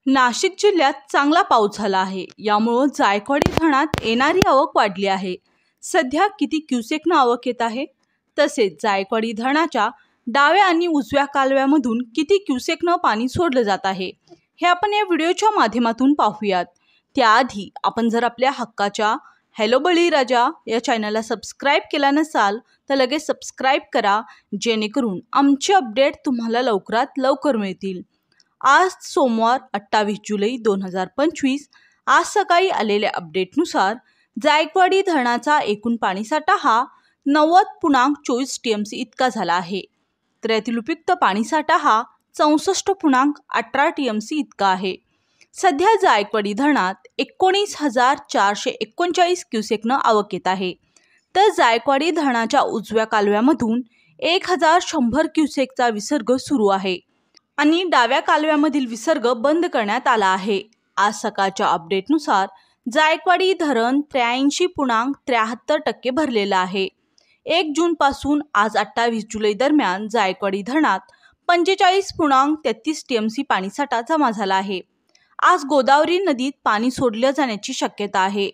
नाशिक जिल्ह्यात चांगला पाऊस झाला आहे। यामुळे जायकवाडी धरणात येणारी आवक वाढली आहे। सध्या किती क्युसेकनं आवक येत आहे, तसेच जायकवाडी धरणाच्या डाव्या आणि उजव्या कालव्यामधून किती क्युसेकनं पाणी सोडलं जात आहे, हे आपण या व्हिडिओच्या माध्यमातून पाहूयात। त्याआधी आपण जर आपल्या हक्काच्या हॅलो बळीराजा या चॅनलला सबस्क्राइब केला नसाल तर लगेच सबस्क्राइब करा, जेणेकरून आमचे अपडेट तुम्हाला लवकरात लवकर मिळतील। आज सोमवार 28 जुलै 2025 आज सकाळी आलेल्या अपडेटनुसार जायकवाडी धरणाचा एकूण पाणीसाठा हा 90.24 TMC इतका झाला आहे। तर यातील उपयुक्त पाणीसाठा हा 64.18 TMC इतका आहे। सध्या जायकवाडी धरणात 19,439 क्युसेकनं आवक येत आहे। तर जायकवाडी धरणाच्या उजव्या कालव्यामधून 1,100 क्युसेकचा विसर्ग सुरू आहे आणि डाव्या कालव्यामधील विसर्ग बंद करण्यात आला आहे। आज सकाळच्या अपडेटनुसार जायकवाडी धरण 83.73% भरलेलं आहे। 1 जून पासून आज 28 जुलै दरम्यान जायकवाडी धरणात 45.33 TMC पाणीसाठा जमा झाला आहे। आज गोदावरी नदीत पाणी सोडलं जाण्याची शक्यता आहे।